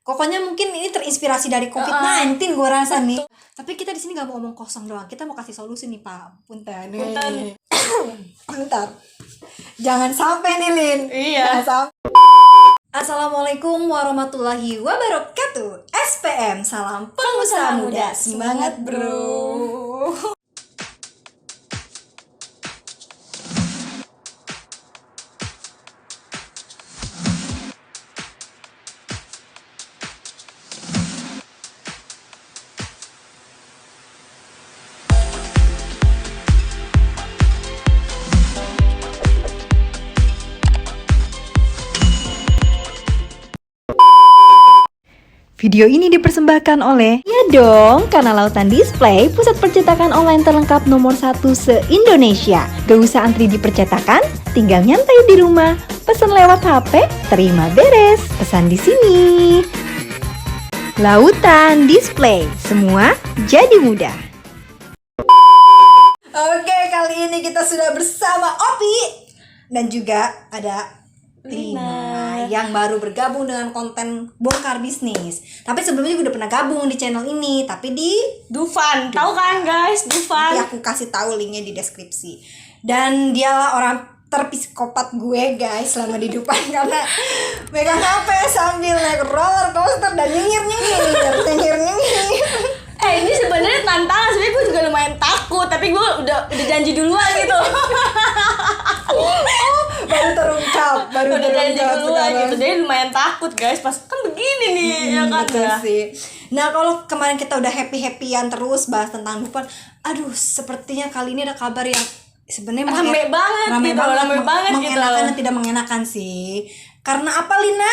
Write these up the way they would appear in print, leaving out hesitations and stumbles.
Pokoknya mungkin ini terinspirasi dari COVID-19 gue rasa nih. Tapi kita di sini gak mau ngomong kosong doang. Kita mau kasih solusi nih, Pak. Punten. Bentar. Jangan sampai nih, Lin. Iya. Assalamualaikum warahmatullahi wabarakatuh. SPM, salam pengusaha muda. Semangat, bro. Video ini dipersembahkan oleh Ya dong, Kanal Lautan Display, pusat percetakan online terlengkap nomor 1 se-Indonesia. Gak usah antri di percetakan, tinggal nyantai di rumah. Pesan lewat HP, terima beres. Pesan di sini. Lautan Display, semua jadi mudah. Oke, kali ini kita sudah bersama Opi dan juga ada Lina yang baru bergabung dengan konten bongkar bisnis. Tapi sebelumnya gue udah pernah gabung di channel ini, tapi di Dufan, tahu kan guys, Dufan. Nanti aku kasih tahu linknya di deskripsi. Dan dialah orang terpsikopat gue guys selama di Dufan karena megang HP sambil naik roller coaster dan nyengir. Ini sebenarnya tantangan, sebenarnya gue juga lumayan takut, tapi gue udah janji duluan gitu. baru terungkap janji duluan sekarang. gitu, jadi lumayan takut guys, pas kan begini nih, ya kan Betul ya. sih. Nah, kalau kemarin kita udah happy-happyan terus bahas tentang Dufan, aduh sepertinya kali ini ada kabar yang sebenarnya Rame banget gitu. mengenakan dan tidak mengenakan sih. Karena apa, Lina?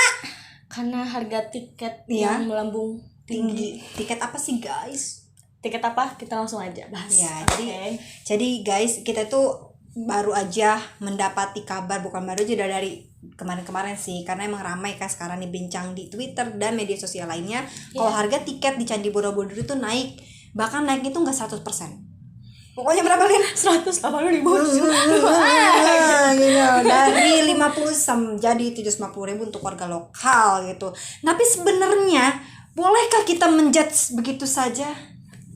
Karena harga tiket Iya. yang melambung tinggi. Tiket apa sih, guys? Tiket apa? Kita langsung aja bahas. Ya, Oke. jadi guys, kita tuh baru aja mendapati kabar, bukan baru aja dari kemarin-kemarin sih, karena emang ramai kan sekarang dibincang di Twitter dan media sosial lainnya. Kalau harga tiket di Candi Borobudur itu naik, bahkan naiknya tuh nggak 100%. Pokoknya berapa, Lin? 180.000. Dari 50 jadi 750.000 untuk warga lokal gitu. Tapi sebenarnya bolehkah kita menjudge begitu saja?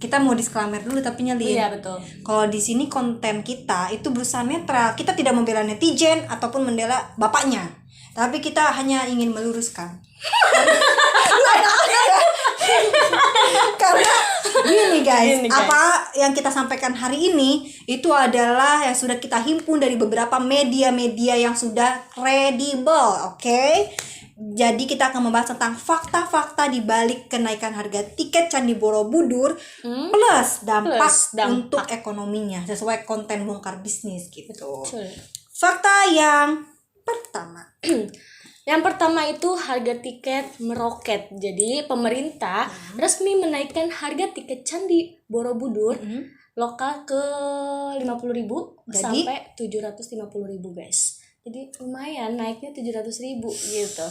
Kita mau disclaimer dulu tapi nyalin. Iya, betul. Kalau di sini konten kita itu berusaha netral. Kita tidak membela netizen ataupun membela bapaknya. Tapi kita hanya ingin meluruskan. Karena gini guys, apa yang kita sampaikan hari ini itu adalah yang sudah kita himpun dari beberapa media-media yang sudah kredibel, oke? Jadi kita akan membahas tentang fakta-fakta di balik kenaikan harga tiket Candi Borobudur plus dampak untuk ekonominya sesuai konten bongkar bisnis gitu. Betul. Fakta yang pertama. Yang pertama itu harga tiket meroket. Jadi pemerintah resmi menaikkan harga tiket Candi Borobudur lokal ke 50.000 sampai 750.000 guys. Jadi lumayan naiknya 700.000 gitu.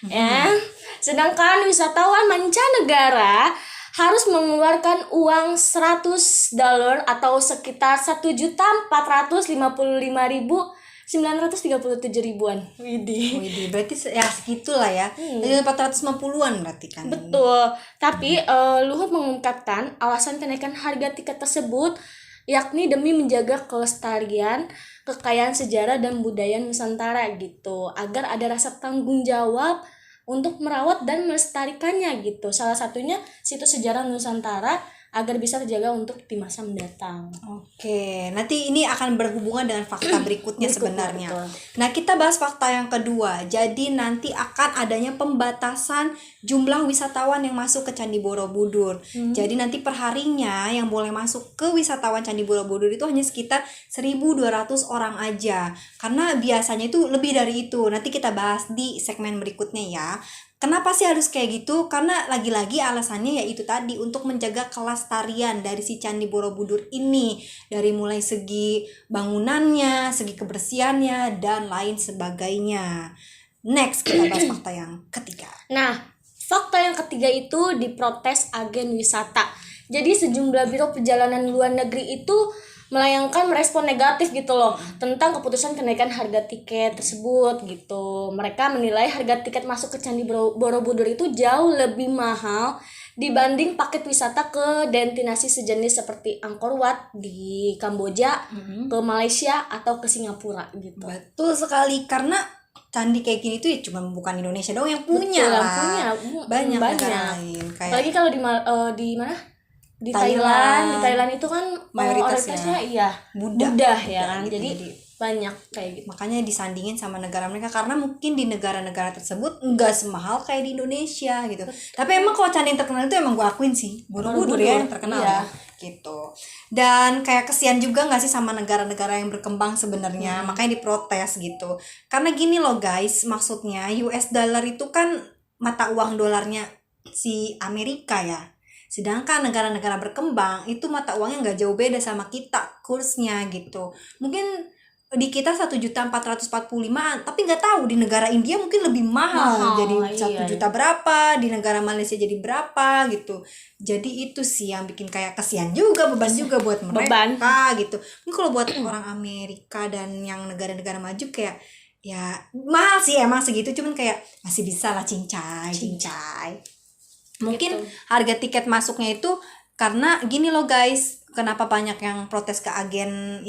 Ya. Sedangkan wisatawan mancanegara harus mengeluarkan uang $100 atau sekitar 1.455.937 Widih. Berarti ya segitulah ya. 450-an berarti kan. Betul. Tapi Luhut mengungkapkan alasan kenaikan harga tiket tersebut yakni demi menjaga kelestarian, kekayaan sejarah dan budaya Nusantara gitu, agar ada rasa tanggung jawab untuk merawat dan melestarikannya gitu. Salah satunya situs sejarah Nusantara agar bisa terjaga untuk di masa mendatang. Oke, nanti ini akan berhubungan dengan fakta berikutnya sebenarnya. Betul. Nah, kita bahas fakta yang kedua. Jadi nanti akan adanya pembatasan jumlah wisatawan yang masuk ke Candi Borobudur. Jadi nanti perharinya yang boleh masuk ke wisatawan Candi Borobudur itu hanya sekitar 1.200 orang aja. Karena biasanya itu lebih dari itu. Nanti kita bahas di segmen berikutnya ya. Kenapa sih harus kayak gitu? Karena lagi-lagi alasannya yaitu tadi untuk menjaga kelestarian dari si Candi Borobudur ini, dari mulai segi bangunannya, segi kebersihannya dan lain sebagainya. Next kita bahas fakta yang ketiga. Nah, fakta yang ketiga itu diprotes agen wisata. Jadi sejumlah biro perjalanan luar negeri itu melayangkan merespon negatif gitu loh tentang keputusan kenaikan harga tiket tersebut gitu. Mereka menilai harga tiket masuk ke Candi Borobudur itu jauh lebih mahal dibanding paket wisata ke destinasi sejenis seperti Angkor Wat di Kamboja, ke Malaysia atau ke Singapura gitu. Betul sekali, karena candi kayak gini tuh ya cuma bukan Indonesia doang yang punya. Betul, lah. punya. Banyak Banyak. negara lain. Kayak Apalagi kalau di mana? Di Thailand. Thailand itu kan Mayoritasnya iya Buddha ya kan. gitu. Jadi banyak kayak gitu. makanya disandingin sama negara mereka karena mungkin di negara-negara tersebut nggak semahal kayak di Indonesia gitu. Tapi emang kalau candi yang terkenal itu emang gue akuin sih Borobudur ya yang terkenal iya. ya gitu. Dan kayak kesian juga nggak sih sama negara-negara yang berkembang sebenarnya, makanya diprotes gitu. Karena gini loh guys, maksudnya US dollar itu kan mata uang dolarnya si Amerika ya. Sedangkan negara-negara berkembang itu mata uangnya nggak jauh beda sama kita kursnya gitu. Mungkin di kita 1.445.000, tapi nggak tahu di negara India mungkin lebih mahal, jadi iya. 1 juta berapa, di negara Malaysia jadi berapa gitu. Jadi itu sih yang bikin kayak kesian juga, beban juga buat mereka gitu. Mungkin kalau buat orang Amerika dan yang negara-negara maju kayak ya mahal sih emang segitu, cuman kayak masih bisa lah cincai. Mungkin harga tiket masuknya itu karena gini loh guys, kenapa banyak yang protes ke agen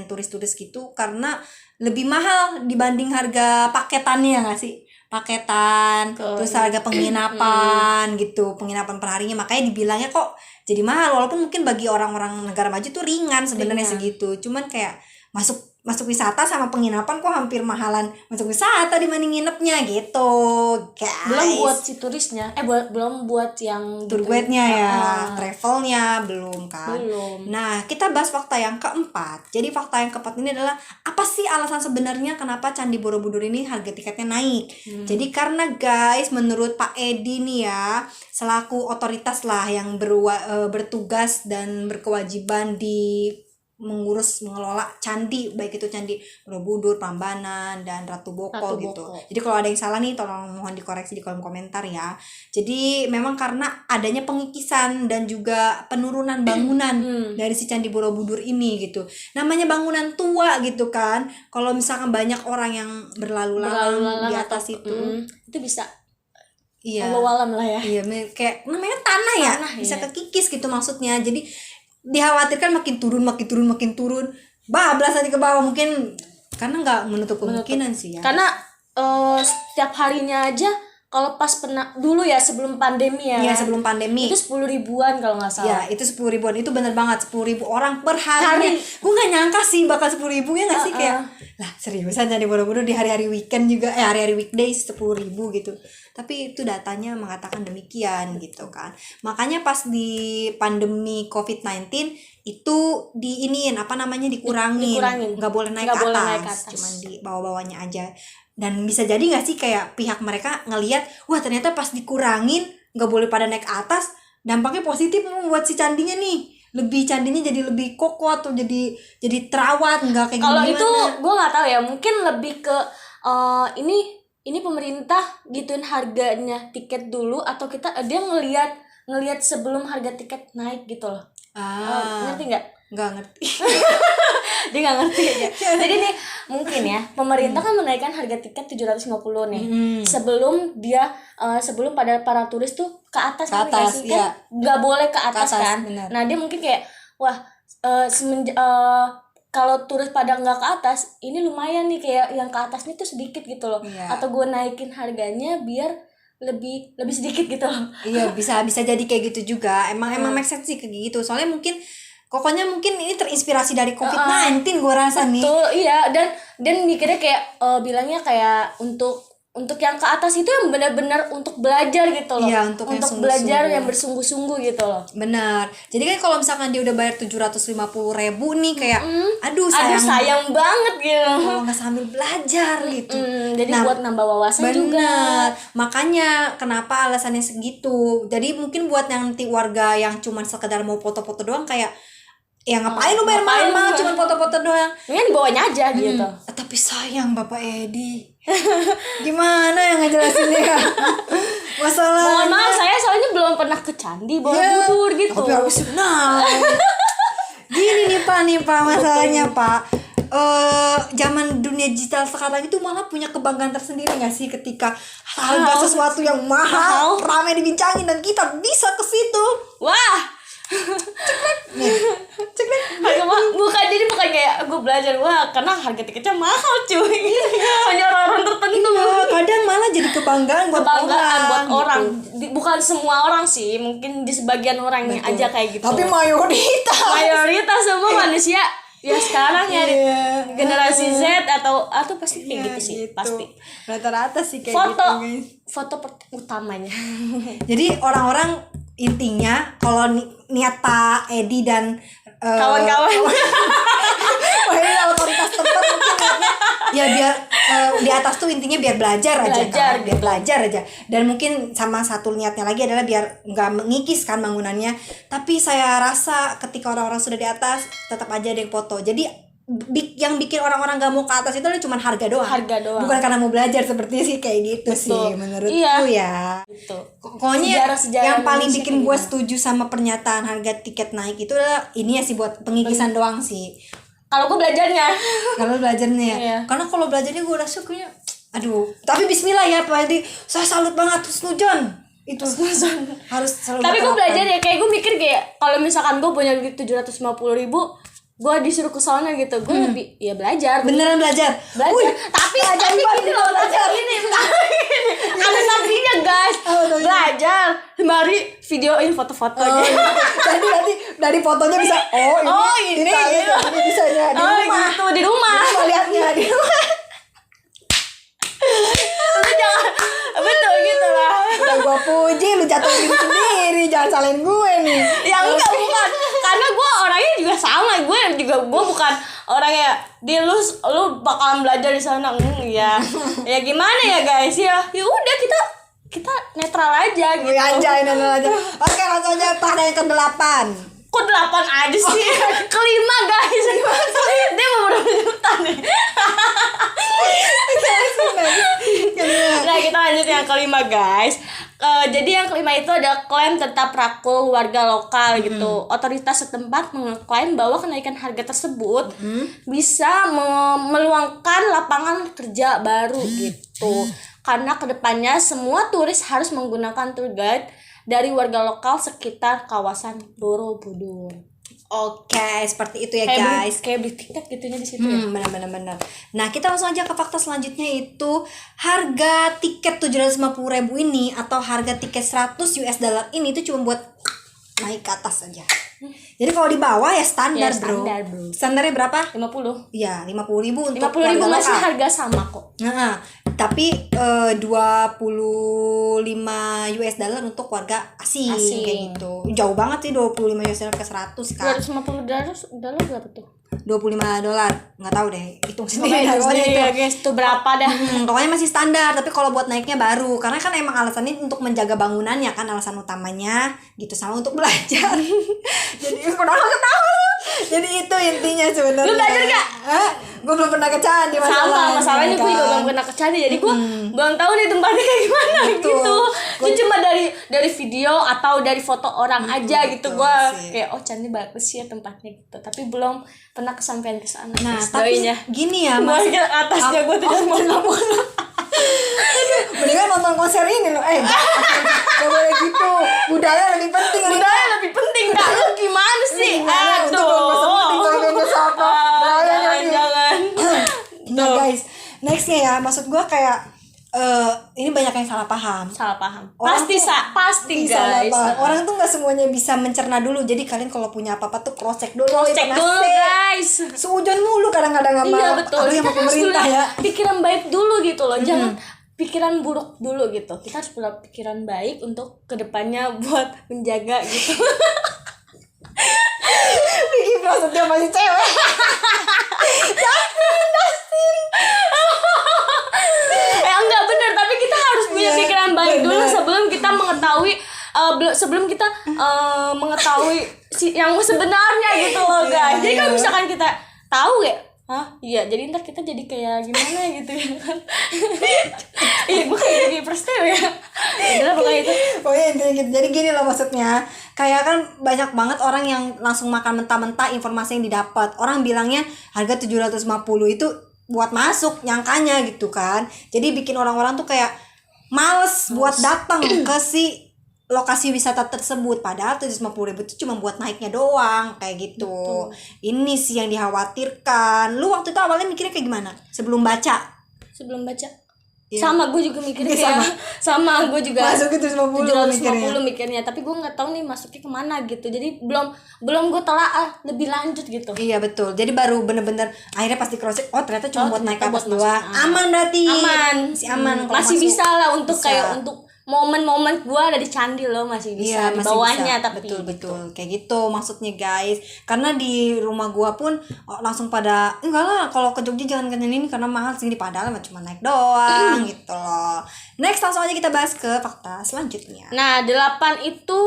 turis-turis gitu, karena lebih mahal dibanding harga paketannya nggak sih, paketan terus harga penginapan gitu, penginapan perharinya, makanya dibilangnya kok jadi mahal, walaupun mungkin bagi orang-orang negara maju tuh ringan sebenarnya segitu, cuman kayak masuk wisata sama penginapan kok hampir mahalan masuk wisata dibanding nginepnya gitu guys. Belum buat si turisnya, belum buat yang tour guide-nya ya, travelnya belum kan. Belum. Nah, kita bahas fakta yang keempat. Jadi fakta yang keempat ini adalah apa sih alasan sebenarnya kenapa Candi Borobudur ini harga tiketnya naik? Jadi karena guys, menurut Pak Edi nih ya, selaku otoritas lah yang bertugas dan berkewajiban di mengelola candi, baik itu Candi Borobudur, Prambanan, dan Ratu Boko gitu. Jadi kalau ada yang salah nih tolong mohon dikoreksi di kolom komentar ya. Jadi memang karena adanya pengikisan dan juga penurunan bangunan dari si Candi Borobudur ini gitu. Namanya bangunan tua gitu kan. Kalau misalkan banyak orang yang berlalu lalang di atas itu bisa iya. Walam lah ya. Iya, kayak namanya tanah ya. Bisa kekikis gitu maksudnya. Jadi dikhawatirkan makin turun bablas nanti ke bawah, mungkin karena nggak menutup kemungkinan sih ya, karena setiap harinya aja kalau pas dulu ya sebelum pandemi ya sebelum pandemi itu 10.000-an kalau nggak salah ya, itu 10.000-an, itu bener banget 10.000 orang per hari. Gue nggak nyangka sih bakal 10.000 ya nggak sih, kayak lah seriusan Candi Borobudur di hari-hari weekend juga hari-hari weekdays 10.000 gitu, tapi itu datanya mengatakan demikian gitu kan. Makanya pas di pandemi COVID-19 itu dikurangin, nggak boleh naik ke atas, cuman di bawah-bawahnya aja. Dan bisa jadi nggak sih kayak pihak mereka ngelihat, wah ternyata pas dikurangin nggak boleh pada naik ke atas, dampaknya positif buat si candinya nih, candinya jadi lebih kokoh atau jadi terawat, nggak kayak kalau gimana. Itu gue nggak tahu ya, mungkin lebih ke ini pemerintah gituin harganya tiket dulu, atau dia ngelihat sebelum harga tiket naik gitu loh. Ngerti nggak? Nggak ngerti. Dia nggak ngerti aja. Jadi nih mungkin ya pemerintah kan menaikkan harga tiket 750 nih sebelum para turis tuh ke atas iya. kan nggak boleh ke atas kan. Bener. Nah dia mungkin kayak wah kalau turis pada nggak ke atas, ini lumayan nih kayak yang ke atas nih tuh sedikit gitu loh. Iya. Atau gue naikin harganya biar lebih sedikit gitu loh. Iya, bisa jadi kayak gitu juga. Emang make sense sih kayak gitu. Soalnya mungkin ini terinspirasi dari COVID-19 gue rasa nih. Betul, iya, dan mikirnya kayak bilangnya kayak untuk yang ke atas itu yang benar-benar untuk belajar gitu loh. Iya, untuk belajar yang bersungguh-sungguh gitu loh. Benar. Jadi kan kalau misalkan dia udah bayar 750.000 nih kayak aduh sayang banget gitu. Kalau nggak sambil belajar gitu. Jadi buat nambah wawasan juga. Makanya kenapa alasannya segitu. Jadi mungkin buat yang nanti warga yang cuma sekedar mau foto-foto doang kayak ya ngapain lu bayar mahal cuma foto-foto doang. Ini dibawanya aja gitu. Tapi sayang Bapak Edi. Gimana yang ngejelasinnya ya? Masalah. Mohon maaf, saya soalnya belum pernah ke Candi Borobudur gitu. Tapi harus naik. Gini nih Pak, masalahnya Pak. Zaman dunia digital sekarang itu malah punya kebanggaan tersendiri nggak sih ketika harga sesuatu yang mahal ramai dibincangin dan kita bisa ke situ. Wah, bukan kayak gue belajar karena harga tiketnya mahal cuy. Hanya orang tertentu. Iya, kadang malah jadi kebanggaan buat orang. gitu. Bukan semua orang sih, mungkin di sebagian orangnya aja kayak gitu. Tapi mayoritas semua manusia ya sekarang ya generasi Z atau pasti kayak gitu sih, pasti. Rata-rata sih kayak Foto gitu guys. foto utamanya. Jadi orang-orang intinya kalau niat Pak Edi dan Kawan-kawan. otoritas tempat mungkin niatnya ya biar di atas tuh intinya biar belajar aja kan, biar belajar aja. Dan mungkin sama satu niatnya lagi adalah biar nggak mengikis kan bangunannya. Tapi saya rasa ketika orang-orang sudah di atas tetap aja ada yang foto. Jadi yang bikin orang-orang gak mau ke atas itu cuma harga doang. Bukan karena mau belajar seperti sih kayak gitu. Betul. Sih menurutku ya. Gitu. Pokoknya yang paling Indonesia bikin gue setuju sama pernyataan harga tiket naik itu adalah ini ya sih buat pengikisan doang sih. Kalau gue belajarnya. Iya. Karena kalau belajarnya gue rasa kayaknya aduh. Tapi bismillah ya Pak Edi. Saya salut banget Husnudzon. Itu harus selalu. Tapi gue belajar ya, kayak gue mikir kayak kalau misalkan gue punya duit 750.000, gue disuruh ke sana gitu, gue lebih ya belajar. Beneran belajar. Tapi gini loh, ini ada tapinya guys. Belajar sembari videoin foto-foto gitu. Jadi nanti dari fotonya bisa ini bisa ya di rumah. Gitu, di rumah. Lihatnya di rumah. Lu jangan betul gitu lah. Udah gue puji, lu jatuhin diri sendiri, jangan salahin gue nih. Ya enggak, bukan. Karena gue orangnya juga sama, gue bukan orang ya lu bakalan belajar di sana. Ya gimana ya guys, ya udah kita netral aja gitu. Anjay, netral aja. Oke, langsung aja pada yang ke-8. Kok 8 aja sih? Ke-5 guys. Dia mau berapa nih? Nah, kita lanjut yang ke-5 guys. Jadi yang ke-5 itu ada klaim tetap rakul warga lokal gitu. Otoritas setempat mengklaim bahwa kenaikan harga tersebut bisa meluangkan lapangan kerja baru gitu. Karena kedepannya semua turis harus menggunakan tour guide dari warga lokal sekitar kawasan Borobudur. Oke, seperti itu ya guys. Kayak beli tiket gitunya di situ. Benar. Nah, kita langsung aja ke fakta selanjutnya, itu harga tiket 750.000 ini atau harga tiket $100 ini itu cuma buat naik ke atas aja. Jadi kalau di bawah ya standar, bro. Standarnya berapa? 50. Iya, 50.000 untuk 50.000 masih harga sama kok. Nah, tapi $25 untuk warga asing kayak gitu. Jauh banget sih $25 ke 100 kan. $250 berapa tuh? $25, nggak tahu deh, hitung sendiri pokoknya itu. Guys, itu berapa dah? Pokoknya masih standar, tapi kalau buat naiknya baru, karena kan emang alasannya untuk menjaga bangunannya kan, alasan utamanya gitu, sama untuk belajar. Jadi kenapa ketawa? Jadi itu intinya sebenarnya. Lu belajar gak? Gue belum pernah ke candi masalahnya gue juga belum pernah ke candi, jadi gue belum tahu nih tempatnya kayak gimana gitu. Gue cuma dari video atau dari foto orang aja gitu, gue kayak candi bagus sih ya tempatnya gitu, tapi belum pernah kesampaian ke sana. Nah, tapi gini ya, Mas. Atasnya gue tidak mau. Mendingan nonton konser ini loh. Gak boleh gitu. Budaya lebih penting. Dah, lu gimana sih? Jangan. Nah guys, nextnya ya, maksud gue kayak ini banyak yang salah paham. Pasti guys. Orang tuh nggak semuanya bisa mencerna dulu. Jadi kalian kalau punya apa-apa tuh cross check dulu guys. Sehujan mulu kadang-kadang sama. Iya betul. Yang mau pemerintah ya. Pikiran baik dulu gitu loh. Jangan pikiran buruk dulu gitu. Kita harus punya pikiran baik untuk kedepannya buat menjaga gitu. Vicky Prasetyo masih cewek. Enggak bener, tapi kita harus punya pikiran baik dulu sebelum kita mengetahui yang sebenarnya gitu loh guys. Jadi kalau misalkan kita tahu ya, iya, jadi ntar kita jadi kayak gimana gitu ya kan. Iya, gue kayak Vicky Prasetyo ya. Udah pokoknya itu. Pokoknya intinya gitu. Jadi gini loh maksudnya, kayak kan banyak banget orang yang langsung makan mentah-mentah informasi yang didapat. Orang bilangnya harga 750 itu buat masuk nyangkanya gitu kan. Jadi bikin orang-orang tuh kayak males buat datang ke si lokasi wisata tersebut. Padahal 750.000 itu cuma buat naiknya doang kayak gitu. Betul. Ini sih yang dikhawatirkan. Lu waktu itu awalnya mikirnya kayak gimana? Sebelum baca? Sebelum baca Iya. sama gue juga mikirnya Iya, kayak sama gue juga Masuk ke 750 mikirnya, tapi gue nggak tahu nih masuknya kemana gitu, jadi belum gue telaah lebih lanjut gitu. Iya betul. Jadi baru bener-bener akhirnya pasti cross check. Oh ternyata cuma buat naik ke ternyata atas buat doang. masuk. Aman berarti. Aman. Masih aman. kalau Masih masuk. bisa lah untuk Bisa. kayak untuk momen-momen gue ada di candi loh, masih bisa Iya, di masih bawahnya bisa. tapi betul kayak gitu maksudnya guys. Karena di rumah gua pun langsung pada enggak lah kalau ke Jogja jangan ke ini karena mahal sih, padahal cuma naik doang gitu loh. Next langsung aja kita bahas ke fakta selanjutnya. Nah, 8 itu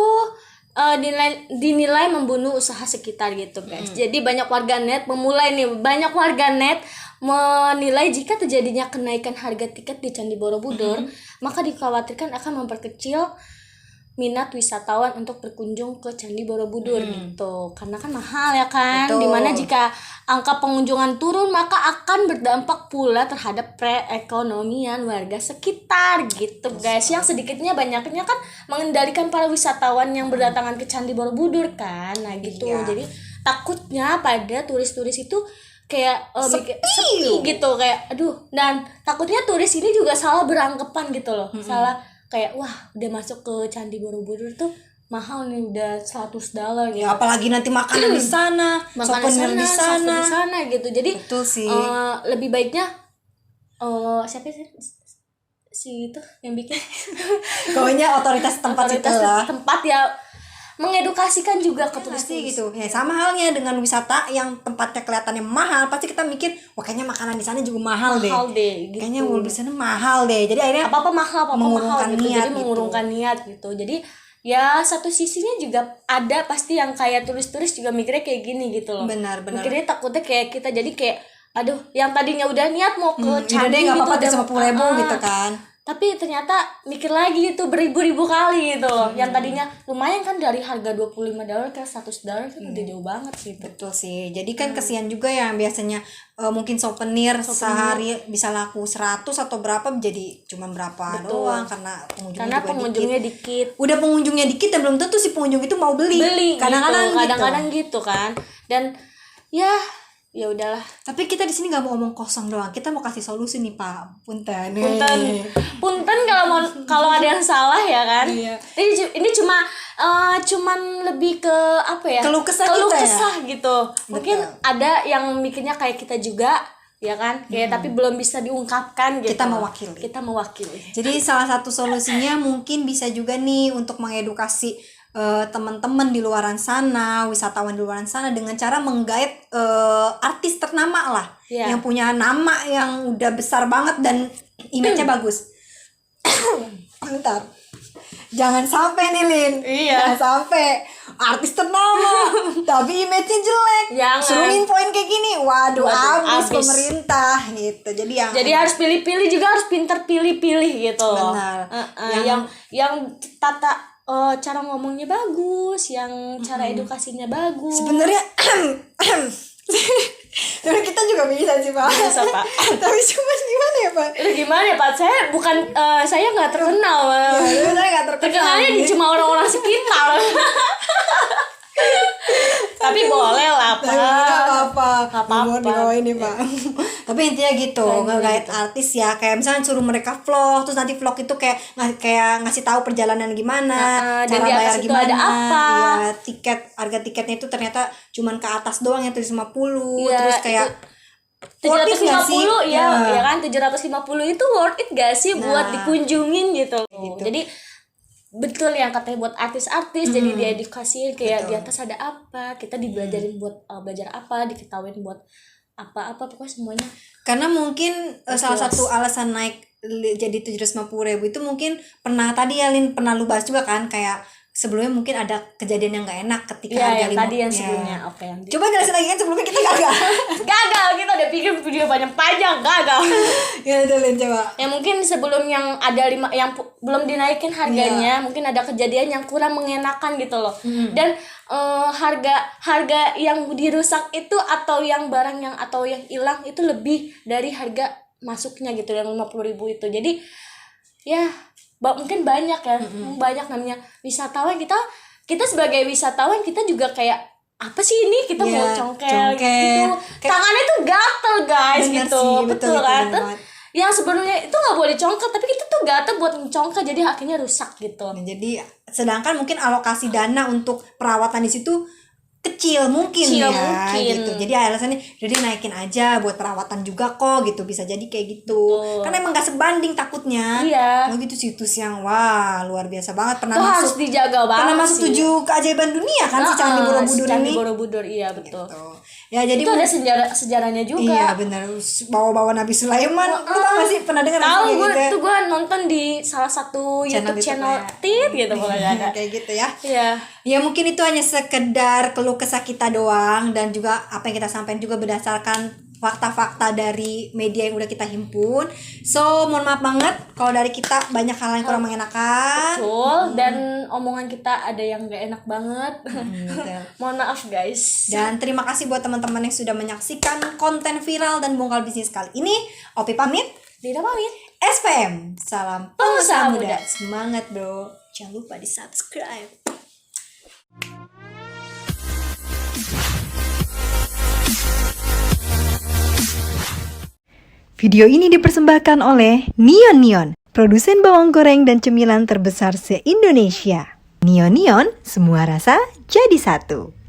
dinilai membunuh usaha sekitar gitu guys. Jadi banyak warganet menilai jika terjadinya kenaikan harga tiket di Candi Borobudur, maka dikhawatirkan akan memperkecil minat wisatawan untuk berkunjung ke Candi Borobudur gitu. Karena kan mahal ya kan. Betul. Dimana jika angka pengunjungan turun maka akan berdampak pula terhadap perekonomian warga sekitar gitu guys. Yang sedikitnya banyaknya kan mengendalikan para wisatawan yang berdatangan ke Candi Borobudur kan. Nah gitu. Iya. Jadi takutnya pada turis-turis itu kayak sepi gitu, kayak aduh, dan takutnya turis ini juga salah beranggapan gitu loh. Salah kayak wah udah masuk ke Candi Borobudur tuh mahal nih, udah $100 gitu. Ya apalagi nanti makanan di sana, souvenir di sana. Gitu. Jadi Betul sih. lebih baiknya siapa sih si itu yang bikin Pokoknya otoritas tempat itu lah. tempat ya mengedukasikan juga ke turis Pasti gitu. Ya sama halnya dengan wisata yang tempatnya kelihatannya mahal, pasti kita mikir, wah kayaknya makanan di sana juga mahal deh. gitu. Kayaknya di sana mahal deh. Jadi akhirnya apa mahal mengurungkan gitu. niat Jadi gitu. mengurungkan niat gitu. Jadi ya satu sisinya juga ada pasti yang kayak turis-turis juga mikirnya kayak gini gitu loh. Benar. Mikirnya takutnya kayak kita jadi kayak aduh, yang tadinya udah niat mau ke Udah Candi deh nggak gitu, apa-apa udah 50.000 gitu kan. tapi ternyata mikir lagi itu beribu-ribu kali gitu loh. Yang tadinya lumayan kan, dari harga $25 ke $100 kan udah jauh banget gitu. Betul sih. Jadi kan kesian juga yang biasanya mungkin souvenir sehari bisa laku 100 atau berapa jadi cuma berapa doang karena pengunjungnya dikit. Udah pengunjungnya dikit dan belum tentu si pengunjung itu mau beli. Kadang-kadang gitu kan. Dan ya udahlah. Tapi kita di sini nggak mau ngomong kosong doang. Kita mau kasih solusi nih Pak. Punten kalau ada yang salah ya kan. Iya. Ini cuman lebih ke apa ya? Keluh kesah kita ya? gitu. Mungkin ada yang mikirnya kayak kita juga ya kan, kayak tapi belum bisa diungkapkan gitu. Kita mewakili. Jadi salah satu solusinya mungkin bisa juga nih untuk mengedukasi teman-teman di luaran sana, wisatawan di luaran sana dengan cara menggait artis ternama lah, yang punya nama yang udah besar banget dan image-nya bagus. Bentar. Jangan sampai nih Lin. Iya. Jangan sampai artis ternama tapi image-nya jelek. Jangan. Suruh infoin kayak gini. Waduh, abis pemerintah gitu. Jadi harus pilih-pilih juga, harus pinter pilih-pilih gitu. Benar. Yang tata cara ngomongnya bagus, yang cara edukasinya bagus. Sebenarnya kita juga bisa sih Pak. Bisa Pak. Tapi cuma gimana ya Pak? Itu gimana ya Pak? Saya nggak terkenal. Ya, saya nggak terkenal. Terkenalnya cuma orang-orang sekitar. Tapi boleh lah Pak. Nggak apa-apa. Di bawah ini Pak. Tapi intinya gitu, ngegait artis ya, kayak misalnya suruh mereka vlog, terus nanti vlog itu kayak ngasih tahu perjalanan gimana, dan cara di atas bayar itu gimana, ada apa. Ya, harga tiketnya itu ternyata cuman ke atas doang yang 750, Ya, terus kayak 750 ya kan, 750 itu worth it gak sih buat dikunjungin gitu. Jadi betul yang katanya buat artis-artis, jadi diedukasiin kayak di atas ada apa, kita dibelajarin buat belajar apa, diketahuin buat apa-apa, pokoknya semuanya. Karena mungkin salah satu alasan naik jadi 750.000 itu mungkin pernah tadi ya Lin, pernah lu bahas juga kan, kayak sebelumnya mungkin ada kejadian yang nggak enak ketika Iya, harga yang tadi yang ya. sebelumnya. Oke, yang Coba jelasin lagi kan sebelumnya kita gagal. gagal, kita udah bikin video panjang gagal. Ya udah Lin, coba. Ya mungkin sebelum yang ada belum dinaikin harganya, mungkin ada kejadian yang kurang mengenakan gitu loh. Dan harga yang dirusak itu atau yang barang yang hilang itu lebih dari harga masuknya gitu, yang 50.000 itu. Jadi ya mungkin banyak ya, banyak namanya wisatawan, kita sebagai wisatawan kita juga kayak apa sih ini, kita mau congkel gitu, tangannya tuh gatel guys. Bener gitu sih, betul itu kan. bener banget. Yang sebenarnya itu nggak boleh congkel, tapi kita tuh gatel buat mencongkel, jadi akhirnya rusak gitu. Nah, jadi sedangkan mungkin alokasi dana untuk perawatan di situ kecil mungkin gitu. Jadi alasannya jadi naikin aja buat perawatan juga kok gitu, bisa jadi kayak gitu. Karena emang gak sebanding takutnya. Iya. Gitu situs yang luar biasa banget, pernah Itu masuk, harus dijaga banget. pernah masuk 7 keajaiban dunia kan si Candi Borobudur Candi ini. Borobudur, iya betul. Gitu. Ya jadi Itu ada sejarahnya juga. Iya benar, bawa-bawa Nabi Sulaiman. Lu tau gak sih, pernah dengar Tahu kayak gue gitu? tuh, gue nonton di salah satu YouTube channel ya. Tit gitu kalau ada. Kayak gitu ya. Iya. Ya mungkin itu hanya sekedar keluh kesah kita doang, dan juga apa yang kita sampaikan juga berdasarkan fakta-fakta dari media yang udah kita himpun. So mohon maaf banget kalau dari kita banyak hal yang kurang mengenakan. Betul, dan omongan kita ada yang gak enak banget. Betul. Mohon maaf guys. Dan terima kasih buat teman-teman yang sudah menyaksikan konten viral dan bongkar bisnis kali ini. Opi pamit. Dina pamit. SPM, salam Pengusaha pengusaha muda. muda. Semangat bro. Jangan lupa di subscribe. Video ini dipersembahkan oleh Neon Neon, produsen bawang goreng dan cemilan terbesar se-Indonesia. Neon Neon, semua rasa jadi satu.